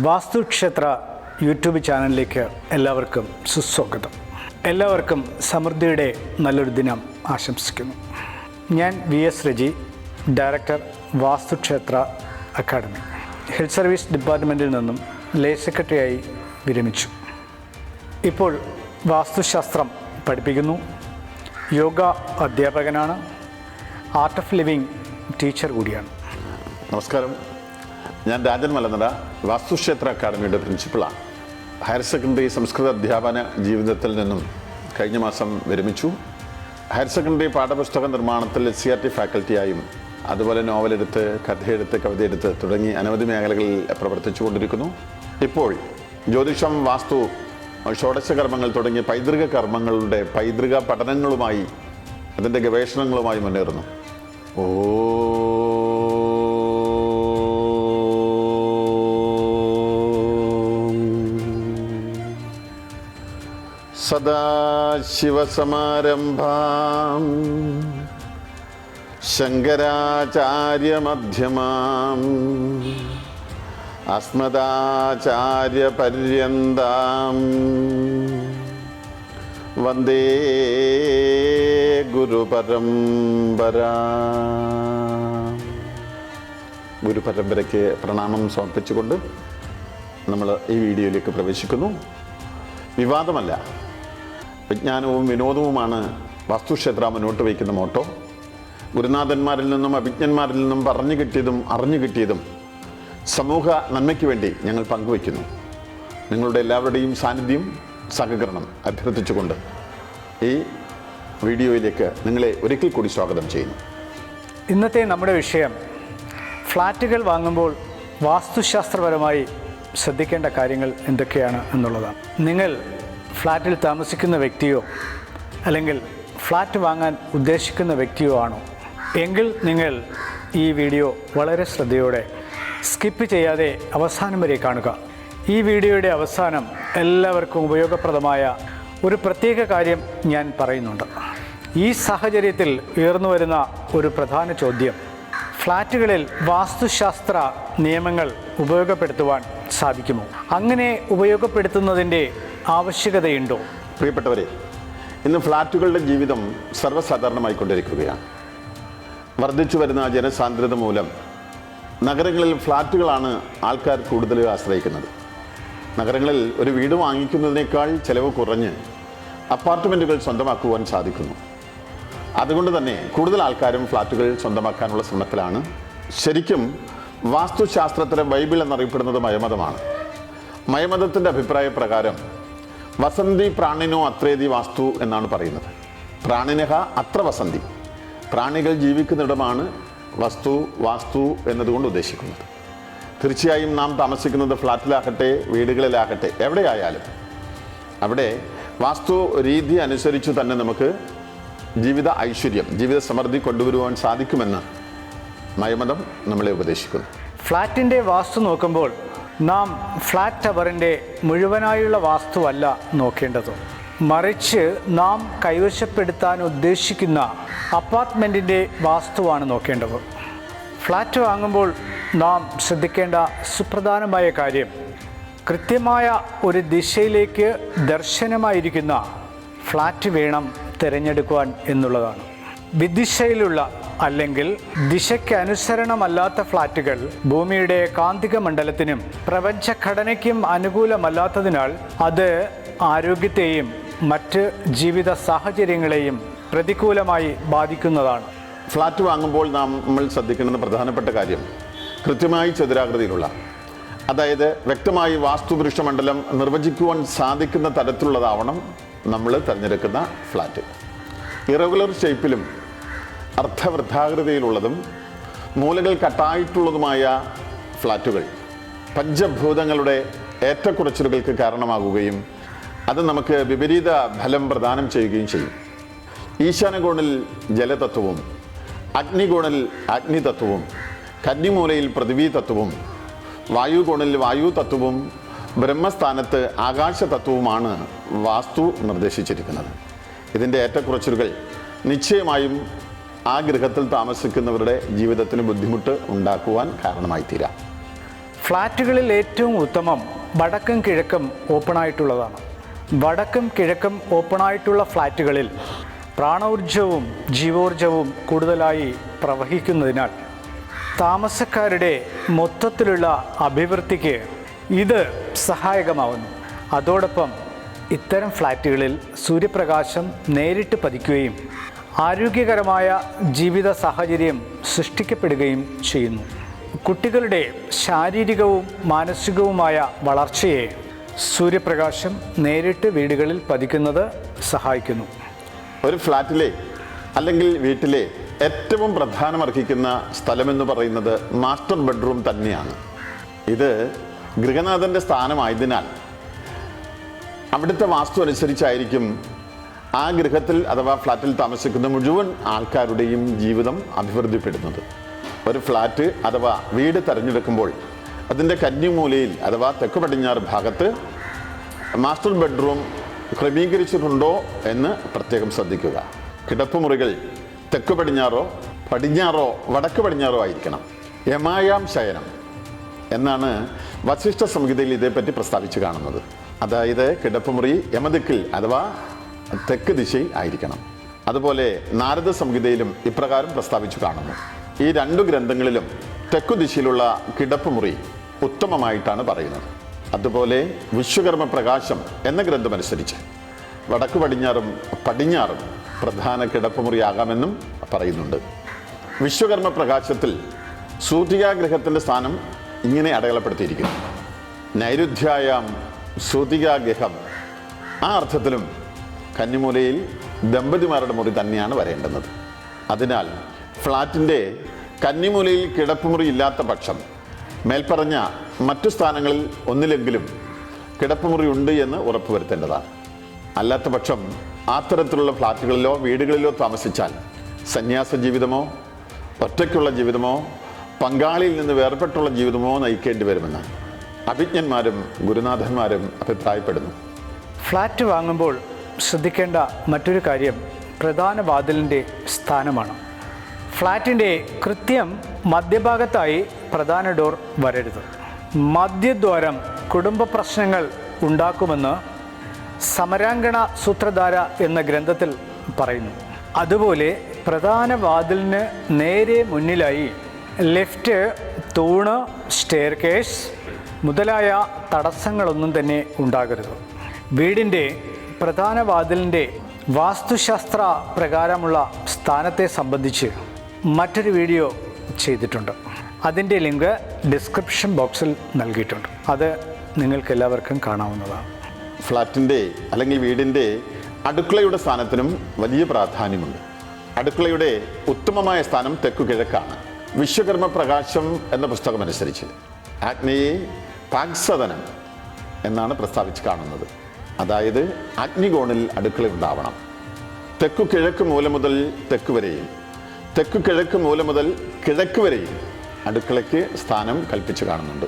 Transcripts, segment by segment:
വാസ്തുക്ഷേത്ര YouTube ചാനലിലേക്ക് എല്ലാവർക്കും സുസ്വാഗതം. എല്ലാവർക്കും സമൃദ്ധിയുടെ നല്ലൊരു ദിനം ആശംസിക്കുന്നു. ഞാൻ VS രജി, ഡയറക്ടർ വാസ്തുക്ഷേത്ര അക്കാഡമി. ഹെൽത്ത് സർവീസ് ഡിപ്പാർട്ട്മെൻറ്റിൽ നിന്നും ലേ സെക്രട്ടറിയായി വിരമിച്ചു. ഇപ്പോൾ വാസ്തുശാസ്ത്രം പഠിപ്പിക്കുന്നു. യോഗ അധ്യാപകനാണ്. ആർട്ട് ഓഫ് ലിവിങ് ടീച്ചർ കൂടിയാണ്. നമസ്കാരം, ഞാൻ രാജൻ മലനട, വാസ്തുക്ഷേത്ര അക്കാഡമിയുടെ പ്രിൻസിപ്പളാണ്. ഹയർ സെക്കൻഡറി സംസ്കൃത അധ്യാപന ജീവിതത്തിൽ നിന്നും കഴിഞ്ഞ മാസം വിരമിച്ചു. ഹയർ സെക്കൻഡറി പാഠപുസ്തക നിർമ്മാണത്തിൽ CRT ഫാക്കൽറ്റിയായും അതുപോലെ നോവലെഴുത്ത്, കഥയെഴുത്ത്, കവിതയെഴുത്ത് തുടങ്ങി അനവധി മേഖലകളിൽ പ്രവർത്തിച്ചു കൊണ്ടിരിക്കുന്നു. ഇപ്പോൾ ജ്യോതിഷം, വാസ്തു, ഷോഡശ കർമ്മങ്ങൾ തുടങ്ങിയ പൈതൃക കർമ്മങ്ങളുടെ പൈതൃക പഠനങ്ങളുമായി, അതിൻ്റെ ഗവേഷണങ്ങളുമായി മുന്നേറുന്നു. സദാശിവസമാരംഭാം ശങ്കരാചാര്യമധ്യമാം അസ്മദാചാര്യപര്യന്താം വന്ദേ ഗുരുപരമ്പരയ്ക്ക് പ്രണാമം സമർപ്പിച്ചുകൊണ്ട് നമ്മൾ ഈ വീഡിയോയിലേക്ക് പ്രവേശിക്കുന്നു. വിവാദമല്ല, വിജ്ഞാനവും വിനോദവുമാണ് വാസ്തുക്ഷേത്ര മുന്നോട്ട് വയ്ക്കുന്ന മോട്ടോ. ഗുരുനാഥന്മാരിൽ നിന്നും അഭിജ്ഞന്മാരിൽ നിന്നും പറഞ്ഞു കിട്ടിയതും അറിഞ്ഞു കിട്ടിയതും സമൂഹ നന്മയ്ക്ക് വേണ്ടി ഞങ്ങൾ പങ്കുവയ്ക്കുന്നു. നിങ്ങളുടെ എല്ലാവരുടെയും സാന്നിധ്യം, സഹകരണം അഭ്യർത്ഥിച്ചുകൊണ്ട് ഈ വീഡിയോയിലേക്ക് നിങ്ങളെ ഒരിക്കൽ കൂടി സ്വാഗതം ചെയ്യുന്നു. ഇന്നത്തെ നമ്മുടെ വിഷയം ഫ്ലാറ്റുകൾ വാങ്ങുമ്പോൾ വാസ്തുശാസ്ത്രപരമായി ശ്രദ്ധിക്കേണ്ട കാര്യങ്ങൾ എന്തൊക്കെയാണ് എന്നുള്ളതാണ്. നിങ്ങൾ ഫ്ലാറ്റിൽ താമസിക്കുന്ന വ്യക്തിയോ അല്ലെങ്കിൽ ഫ്ലാറ്റ് വാങ്ങാൻ ഉദ്ദേശിക്കുന്ന വ്യക്തിയോ ആണോ എങ്കിൽ നിങ്ങൾ ഈ വീഡിയോ വളരെ ശ്രദ്ധയോടെ സ്കിപ്പ് ചെയ്യാതെ അവസാനം വരെ കാണുക. ഈ വീഡിയോയുടെ അവസാനം എല്ലാവർക്കും ഉപയോഗപ്രദമായ ഒരു പ്രത്യേക കാര്യം ഞാൻ പറയുന്നുണ്ട്. ഈ സാഹചര്യത്തിൽ ഉയർന്നു വരുന്ന ഒരു പ്രധാന ചോദ്യം, ഫ്ലാറ്റുകളിൽ വാസ്തുശാസ്ത്ര നിയമങ്ങൾ ഉപയോഗപ്പെടുത്തുവാൻ സാധിക്കുമോ? അങ്ങനെ ഉപയോഗപ്പെടുത്തുന്നതിൻ്റെ ആവശ്യകതയുണ്ടോ? പ്രിയപ്പെട്ടവരെ, ഇന്ന് ഫ്ലാറ്റുകളുടെ ജീവിതം സർവ്വസാധാരണമായിക്കൊണ്ടിരിക്കുകയാണ്. വർദ്ധിച്ചു വരുന്ന ജനസാന്ദ്രത മൂലം നഗരങ്ങളിൽ ഫ്ലാറ്റുകളാണ് ആൾക്കാർ കൂടുതൽ ആശ്രയിക്കുന്നത്. നഗരങ്ങളിൽ ഒരു വീട് വാങ്ങിക്കുന്നതിനേക്കാൾ ചിലവ് കുറഞ്ഞ് അപ്പാർട്ട്മെൻറ്റുകൾ സ്വന്തമാക്കുവാൻ സാധിക്കുന്നു. അതുകൊണ്ട് തന്നെ കൂടുതൽ ആൾക്കാരും ഫ്ലാറ്റുകൾ സ്വന്തമാക്കാനുള്ള ശ്രമത്തിലാണ്. ശരിക്കും വാസ്തുശാസ്ത്രത്തിലെ ബൈബിൾ എന്നറിയപ്പെടുന്നത് മയമതമാണ്. മയമതത്തിൻ്റെ അഭിപ്രായ പ്രകാരം വസന്തി പ്രാണിനോ അത്രേതി വാസ്തു എന്നാണ് പറയുന്നത്. പ്രാണിനഹ അത്ര വസന്തി, പ്രാണികൾ ജീവിക്കുന്നിടമാണ് വസ്തു, വാസ്തു എന്നതുകൊണ്ട് ഉദ്ദേശിക്കുന്നത്. തീർച്ചയായും നാം താമസിക്കുന്നത് ഫ്ലാറ്റിലാകട്ടെ, വീടുകളിലാകട്ടെ, എവിടെയായാലും അവിടെ വാസ്തു രീതി അനുസരിച്ചു തന്നെ നമുക്ക് ജീവിത ഐശ്വര്യം, ജീവിത സമൃദ്ധി കൊണ്ടുവരുവാൻ സാധിക്കുമെന്ന് മയമതം നമ്മളെ ഉപദേശിക്കുന്നു. ഫ്ലാറ്റിൻ്റെ വാസ്തു നോക്കുമ്പോൾ നാം ഫ്ലാറ്റ് ടവറിൻ്റെ മുഴുവനായുള്ള വാസ്തുവല്ല നോക്കേണ്ടത്, മറിച്ച് നാം കൈവശപ്പെടുത്താൻ ഉദ്ദേശിക്കുന്ന അപ്പാർട്ട്മെൻറ്റിൻ്റെ വാസ്തുവാണ് നോക്കേണ്ടത്. ഫ്ലാറ്റ് വാങ്ങുമ്പോൾ നാം ശ്രദ്ധിക്കേണ്ട സുപ്രധാനമായ കാര്യം, കൃത്യമായ ഒരു ദിശയിലേക്ക് ദർശനമായിരിക്കുന്ന ഫ്ലാറ്റ് വേണം തിരഞ്ഞെടുക്കുവാൻ എന്നുള്ളതാണ്. വിദിശയിലുള്ള അല്ലെങ്കിൽ ദിശയ്ക്ക് അനുസരണമല്ലാത്ത ഫ്ലാറ്റുകൾ ഭൂമിയുടെ കാന്തിക മണ്ഡലത്തിനും പ്രപഞ്ചഘടനയ്ക്കും അനുകൂലമല്ലാത്തതിനാൽ അത് ആരോഗ്യത്തെയും മറ്റ് ജീവിത സാഹചര്യങ്ങളെയും പ്രതികൂലമായി ബാധിക്കുന്നതാണ്. ഫ്ലാറ്റ് വാങ്ങുമ്പോൾ നമ്മൾ ശ്രദ്ധിക്കേണ്ടുന്ന പ്രധാനപ്പെട്ട കാര്യം, കൃത്യമായി ചതുരാകൃതിയിലുള്ള, അതായത് വ്യക്തമായി വാസ്തുപുരുഷ മണ്ഡലം നിർവചിക്കുവാൻ സാധിക്കുന്ന തരത്തിലുള്ളതാവണം നമ്മൾ തിരഞ്ഞെടുക്കുന്ന ഫ്ലാറ്റ്. ഇറഗുലർ ഷേപ്പിലും അർദ്ധവൃത്താകൃതിയിലുള്ളതും മൂലകൾ കട്ടായിട്ടുള്ളതുമായ ഫ്ലാറ്റുകൾ പഞ്ചഭൂതങ്ങളുടെ ഏറ്റക്കുറച്ചിലുകൾക്ക് കാരണമാകുകയും അത് നമുക്ക് വിപരീത ഫലം പ്രദാനം ചെയ്യുകയും ചെയ്യും. ഈശാനകോണിൽ ജലതത്വവും, അഗ്നികോണിൽ അഗ്നിതത്വവും, കന്നിമൂലയിൽ പൃഥ്വി തത്വവും, വായുകോണിൽ വായു തത്വവും, ബ്രഹ്മസ്ഥാനത്ത് ആകാശ തത്വവുമാണ് വാസ്തു നിർദ്ദേശിച്ചിരിക്കുന്നത്. ഇതിൻ്റെ ഏറ്റക്കുറച്ചിലുകൾ നിശ്ചയമായും ആ ഗൃഹത്തിൽ താമസിക്കുന്നവരുടെ ജീവിതത്തിന് ബുദ്ധിമുട്ട് ഉണ്ടാക്കുവാൻ കാരണമായി തീരാം. ഫ്ലാറ്റുകളിൽ ഏറ്റവും ഉത്തമം വടക്കും കിഴക്കും ഓപ്പണായിട്ടുള്ളതാണ്. വടക്കും കിഴക്കും ഓപ്പണായിട്ടുള്ള ഫ്ലാറ്റുകളിൽ പ്രാണോർജവും ജീവോർജവും കൂടുതലായി പ്രവഹിക്കുന്നതിനാൽ താമസക്കാരുടെ മൊത്തത്തിലുള്ള അഭിവൃദ്ധിക്ക് ഇത് സഹായകമാവുന്നു. അതോടൊപ്പം ഇത്തരം ഫ്ലാറ്റുകളിൽ സൂര്യപ്രകാശം നേരിട്ട് പതിക്കുകയും ആരോഗ്യകരമായ ജീവിത സാഹചര്യം സൃഷ്ടിക്കപ്പെടുകയും ചെയ്യുന്നു. കുട്ടികളുടെ ശാരീരികവും മാനസികവുമായ വളർച്ചയെ സൂര്യപ്രകാശം നേരിട്ട് വീടുകളിൽ പതിക്കുന്നത് സഹായിക്കുന്നു. ഒരു ഫ്ലാറ്റിലെ അല്ലെങ്കിൽ വീട്ടിലെ ഏറ്റവും പ്രധാനമർഹിക്കുന്ന സ്ഥലമെന്ന് പറയുന്നത് മാസ്റ്റർ ബെഡ്റൂം തന്നെയാണ്. ഇത് ഗൃഹനാഥൻ്റെ സ്ഥാനമായതിനാൽ അവിടുത്തെ വാസ്തു അനുസരിച്ചായിരിക്കും ആ ഗൃഹത്തിൽ അഥവാ ഫ്ലാറ്റിൽ താമസിക്കുന്ന മുഴുവൻ ആൾക്കാരുടെയും ജീവിതം അഭിവൃദ്ധിപ്പെടുന്നത്. ഒരു ഫ്ലാറ്റ് അഥവാ വീട് തിരഞ്ഞെടുക്കുമ്പോൾ അതിൻ്റെ കന്നിമൂലയിൽ അഥവാ തെക്ക് പടിഞ്ഞാറ് ഭാഗത്ത് മാസ്റ്റർ ബെഡ്റൂം ക്രമീകരിച്ചിട്ടുണ്ടോ എന്ന് പ്രത്യേകം ശ്രദ്ധിക്കുക. കിടപ്പുമുറികൾ തെക്ക് പടിഞ്ഞാറോ പടിഞ്ഞാറോ വടക്ക് പടിഞ്ഞാറോ ആയിരിക്കണം. യമായാം ശയനം എന്നാണ് വസിഷ്ഠ സംഹിതയിൽ ഇതേപ്പറ്റി പ്രസ്താവിച്ച് കാണുന്നത്. അതായത് കിടപ്പുമുറി യമദിക്കിൽ അഥവാ തെക്ക് ദിശയിൽ ആയിരിക്കണം. അതുപോലെ നാരദ സംഹിതയിലും ഇപ്രകാരം പ്രസ്താവിച്ചു കാണുന്നു. ഈ രണ്ടു ഗ്രന്ഥങ്ങളിലും തെക്കു ദിശയിലുള്ള കിടപ്പുമുറി ഉത്തമമായിട്ടാണ് പറയുന്നത്. അതുപോലെ വിശ്വകർമ്മ പ്രകാശം എന്ന ഗ്രന്ഥമനുസരിച്ച് വടക്കു പടിഞ്ഞാറും പടിഞ്ഞാറും പ്രധാന കിടപ്പുമുറിയാകാമെന്നും പറയുന്നുണ്ട്. വിശ്വകർമ്മ പ്രകാശത്തിൽ സൂതികാഗ്രഹത്തിൻ്റെ സ്ഥാനം ഇങ്ങനെ അടയാളപ്പെടുത്തിയിരിക്കുന്നു: നൈരുദ്ധ്യായാം സൂതികാഗ്രഹം. ആ അർത്ഥത്തിലും കന്നിമൂലയിൽ ദമ്പതിമാരുടെ മുറി തന്നെയാണ് വരേണ്ടുന്നത്. അതിനാൽ ഫ്ലാറ്റിൻ്റെ കന്നിമൂലയിൽ കിടപ്പുമുറി ഇല്ലാത്ത പക്ഷം മേൽപ്പറഞ്ഞ മറ്റു സ്ഥാനങ്ങളിൽ ഒന്നിലെങ്കിലും കിടപ്പുമുറി ഉണ്ട് എന്ന് ഉറപ്പുവരുത്തേണ്ടതാണ്. അല്ലാത്ത പക്ഷം അത്തരത്തിലുള്ള ഫ്ലാറ്റുകളിലോ വീടുകളിലോ താമസിച്ചാൽ സന്യാസ ജീവിതമോ ഒറ്റയ്ക്കുള്ള ജീവിതമോ പങ്കാളിയിൽ നിന്ന് വേർപെട്ടുള്ള ജീവിതമോ നയിക്കേണ്ടി വരുമെന്ന് അഭിജ്ഞന്മാരും ഗുരുനാഥന്മാരും അഭിപ്രായപ്പെടുന്നു. ഫ്ലാറ്റ് വാങ്ങുമ്പോൾ ശ്രദ്ധിക്കേണ്ട മറ്റൊരു കാര്യം പ്രധാന വാതിലിൻ്റെ സ്ഥാനമാണ്. ഫ്ലാറ്റിൻ്റെ കൃത്യം മധ്യഭാഗത്തായി പ്രധാന ഡോർ വരരുത്. മധ്യദ്വാരം കുടുംബ പ്രശ്നങ്ങൾ ഉണ്ടാക്കുമെന്ന് സമരാങ്കണ സൂത്രധാര എന്ന ഗ്രന്ഥത്തിൽ പറയുന്നു. അതുപോലെ പ്രധാന വാതിലിന് നേരെ മുന്നിലായി ലിഫ്റ്റ്, തൂണ്, സ്റ്റെയർകേസ് മുതലായ തടസ്സങ്ങളൊന്നും തന്നെ ഉണ്ടാകരുത്. വീടിൻ്റെ പ്രധാന വാതിലിൻ്റെ വാസ്തുശാസ്ത്ര പ്രകാരമുള്ള സ്ഥാനത്തെ സംബന്ധിച്ച് മറ്റൊരു വീഡിയോ ചെയ്തിട്ടുണ്ട്. അതിൻ്റെ ലിങ്ക് ഡിസ്ക്രിപ്ഷൻ ബോക്സിൽ നൽകിയിട്ടുണ്ട്. അത് നിങ്ങൾക്കെല്ലാവർക്കും കാണാവുന്നതാണ്. ഫ്ലാറ്റിൻ്റെ അല്ലെങ്കിൽ വീടിൻ്റെ അടുക്കളയുടെ സ്ഥാനത്തിനും വലിയ പ്രാധാന്യമുണ്ട്. അടുക്കളയുടെ ഉത്തമമായ സ്ഥാനം തെക്കു കിഴക്കാണ്. വിശ്വകർമ്മ പ്രകാശം എന്ന പുസ്തകമനുസരിച്ച് ആഗ്നേയെ പാക്സദനം എന്നാണ് പ്രസ്താവിച്ച് കാണുന്നത്. അതായത് അഗ്നികോണിൽ അടുക്കള ഉണ്ടാവണം. തെക്കു കിഴക്ക് മൂല മുതൽ തെക്ക് വരെയും തെക്കു കിഴക്ക് മൂല മുതൽ കിഴക്ക് വരെയും അടുക്കളയ്ക്ക് സ്ഥാനം കൽപ്പിച്ച് കാണുന്നുണ്ട്.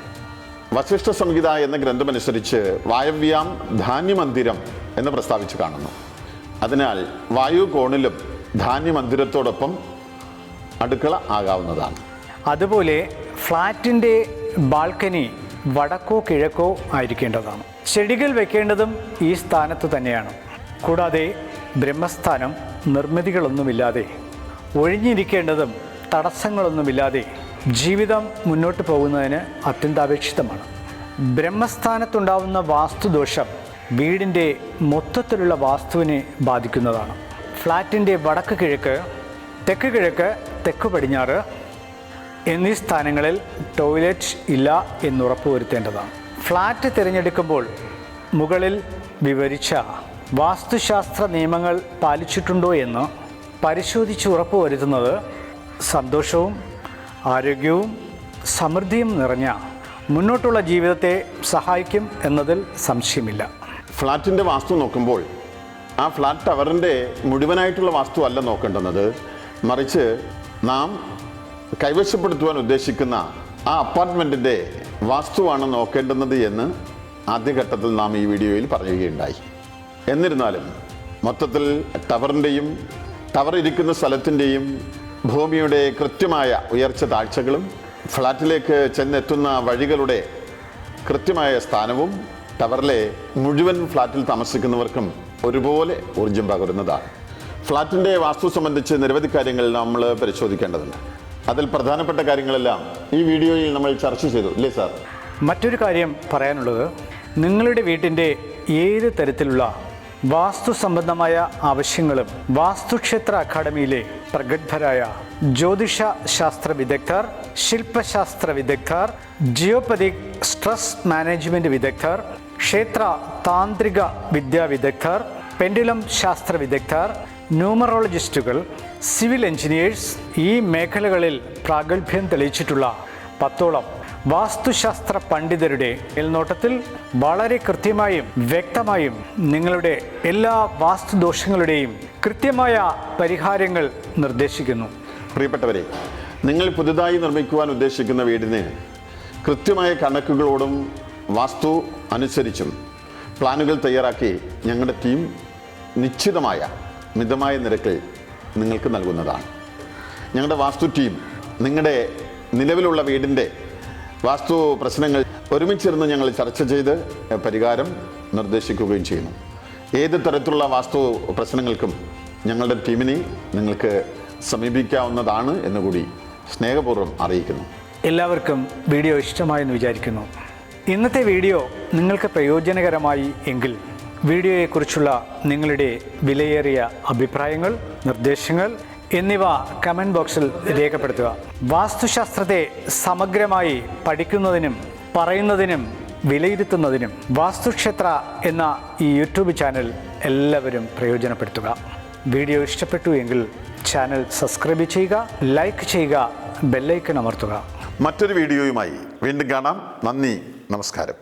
വസിഷ്ഠ സംഹിത എന്ന ഗ്രന്ഥമനുസരിച്ച് വായവ്യാം ധാന്യമന്ദിരം എന്ന് പ്രസ്താവിച്ച് കാണുന്നു. അതിനാൽ വായു കോണിലും ധാന്യമന്ദിരത്തോടൊപ്പം അടുക്കള ആകാവുന്നതാണ്. അതുപോലെ ഫ്ലാറ്റിൻ്റെ ബാൽക്കണി വടക്കോ കിഴക്കോ ആയിരിക്കേണ്ടതാണ്. ചെടികൾ വെക്കേണ്ടതും ഈ സ്ഥാനത്ത് തന്നെയാണ്. കൂടാതെ ബ്രഹ്മസ്ഥാനം നിർമ്മിതികളൊന്നുമില്ലാതെ ഒഴിഞ്ഞിരിക്കേണ്ടതും തടസ്സങ്ങളൊന്നുമില്ലാതെ ജീവിതം മുന്നോട്ട് പോകുന്നതിന് അത്യന്താപേക്ഷിതമാണ്. ബ്രഹ്മസ്ഥാനത്തുണ്ടാവുന്ന വാസ്തുദോഷം വീടിൻ്റെ മൊത്തത്തിലുള്ള വാസ്തുവിനെ ബാധിക്കുന്നതാണ്. ഫ്ലാറ്റിൻ്റെ വടക്ക് കിഴക്ക്, തെക്ക് കിഴക്ക്, തെക്ക് പടിഞ്ഞാറ് എന്നീ സ്ഥാനങ്ങളിൽ ടോയ്ലറ്റ് ഇല്ല എന്നുറപ്പുവരുത്തേണ്ടതാണ്. ഫ്ലാറ്റ് തിരഞ്ഞെടുക്കുമ്പോൾ മുകളിൽ വിവരിച്ച വാസ്തുശാസ്ത്ര നിയമങ്ങൾ പാലിച്ചിട്ടുണ്ടോ എന്ന് പരിശോധിച്ച് ഉറപ്പുവരുത്തുന്നത് സന്തോഷവും ആരോഗ്യവും സമൃദ്ധിയും നിറഞ്ഞ മുന്നോട്ടുള്ള ജീവിതത്തെ സഹായിക്കും എന്നതിൽ സംശയമില്ല. ഫ്ലാറ്റിൻ്റെ വാസ്തു നോക്കുമ്പോൾ ആ ഫ്ലാറ്റ് ടവറിൻ്റെ മുഴുവനായിട്ടുള്ള വാസ്തു അല്ല നോക്കേണ്ടുന്നത്, മറിച്ച് നാം കൈവശപ്പെടുത്തുവാൻ ഉദ്ദേശിക്കുന്ന ആ അപ്പാർട്ട്മെൻറ്റിൻ്റെ വാസ്തുവാണ് നോക്കേണ്ടുന്നത് എന്ന് ആദ്യഘട്ടത്തിൽ നാം ഈ വീഡിയോയിൽ പറയുകയുണ്ടായി. എന്നിരുന്നാലും മൊത്തത്തിൽ ടവറിൻ്റെയും ടവർ ഇരിക്കുന്ന സ്ഥലത്തിൻ്റെയും ഭൂമിയുടെ കൃത്യമായ ഉയർച്ച താഴ്ചകളും ഫ്ലാറ്റിലേക്ക് ചെന്നെത്തുന്ന വഴികളുടെ കൃത്യമായ സ്ഥാനവും ടവറിലെ മുഴുവൻ ഫ്ലാറ്റിൽ താമസിക്കുന്നവർക്കും ഒരുപോലെ ഊർജം പകരുന്നതാണ്. ഫ്ലാറ്റിൻ്റെ വാസ്തു സംബന്ധിച്ച് നിരവധി കാര്യങ്ങൾ നമ്മൾ പരിശോധിക്കേണ്ടതുണ്ട്. അതിൽ പ്രധാനപ്പെട്ട കാര്യങ്ങളെല്ലാം ഈ വീഡിയോയിൽ നമ്മൾ ചർച്ച ചെയ്തു, ഇല്ലേ സാർ? മറ്റൊരു കാര്യം പറയാനുള്ളത്, നിങ്ങളുടെ വീട്ടിൻ്റെ ഏത് തരത്തിലുള്ള വാസ്തു സംബന്ധമായ ആവശ്യങ്ങളും വാസ്തുക്ഷേത്ര അക്കാദമിയിലെ പ്രഗത്ഭരായ ജ്യോതിഷ ശാസ്ത്ര വിദഗ്ധർ, ശില്പശാസ്ത്ര വിദഗ്ധർ, ജിയോപതിക് സ്ട്രെസ് മാനേജ്മെൻറ്റ് വിദഗ്ധർ, ക്ഷേത്ര താന്ത്രിക വിദ്യാ വിദഗ്ധർ, പെൻഡുലം ശാസ്ത്ര വിദഗ്ധർ, ന്യൂമറോളജിസ്റ്റുകൾ, സിവിൽ എഞ്ചിനീയേഴ്സ്, ഈ മേഖലകളിൽ പ്രാഗൽഭ്യം തെളിയിച്ചിട്ടുള്ള 10ഓളം വാസ്തുശാസ്ത്ര പണ്ഡിതരുടെ മേൽനോട്ടത്തിൽ വളരെ കൃത്യമായും വ്യക്തമായും നിങ്ങളുടെ എല്ലാ വാസ്തുദോഷങ്ങളുടെയും കൃത്യമായ പരിഹാരങ്ങൾ നിർദ്ദേശിക്കുന്നു. പ്രിയപ്പെട്ടവരെ, നിങ്ങൾ പുതുതായി നിർമ്മിക്കുവാൻ ഉദ്ദേശിക്കുന്ന വീടിന് കൃത്യമായ കണക്കുകളോടും വാസ്തു അനുസരിച്ചും പ്ലാനുകൾ തയ്യാറാക്കി ഞങ്ങളുടെ ടീം നിശ്ചിതമായ മിതമായ നിരക്കിൽ നിങ്ങൾക്ക് നൽകുന്നതാണ്. ഞങ്ങളുടെ വാസ്തു ടീം നിങ്ങളുടെ നിലവിലുള്ള വീടിൻ്റെ വാസ്തു പ്രശ്നങ്ങൾ ഒരുമിച്ചിരുന്ന് ഞങ്ങൾ ചർച്ച ചെയ്ത് പരിഹാരം നിർദ്ദേശിക്കുകയും ചെയ്യുന്നു. ഏത് തരത്തിലുള്ള വാസ്തു പ്രശ്നങ്ങൾക്കും ഞങ്ങളുടെ ടീമിനെ നിങ്ങൾക്ക് സമീപിക്കാവുന്നതാണ് എന്നുകൂടി സ്നേഹപൂർവ്വം അറിയിക്കുന്നു. എല്ലാവർക്കും വീഡിയോ ഇഷ്ടമായെന്ന് വിചാരിക്കുന്നു. ഇന്നത്തെ വീഡിയോ നിങ്ങൾക്ക് പ്രയോജനകരമായി എങ്കിൽ വീഡിയോയെക്കുറിച്ചുള്ള നിങ്ങളുടെ വിലയേറിയ അഭിപ്രായങ്ങൾ, നിർദ്ദേശങ്ങൾ എന്നിവ കമൻറ്റ് ബോക്സിൽ രേഖപ്പെടുത്തുക. വാസ്തുശാസ്ത്രത്തെ സമഗ്രമായി പഠിക്കുന്നതിനും പറയുന്നതിനും വിലയിരുത്തുന്നതിനും വാസ്തുക്ഷേത്ര എന്ന ഈ യൂട്യൂബ് ചാനൽ എല്ലാവരും പ്രയോജനപ്പെടുത്തുക. വീഡിയോ ഇഷ്ടപ്പെട്ടു എങ്കിൽ ചാനൽ സബ്സ്ക്രൈബ് ചെയ്യുക, ലൈക്ക് ചെയ്യുക, ബെല്ലൈക്കൺ അമർത്തുക. മറ്റൊരു വീഡിയോയുമായി വീണ്ടും കാണാം. നന്ദി, നമസ്കാരം.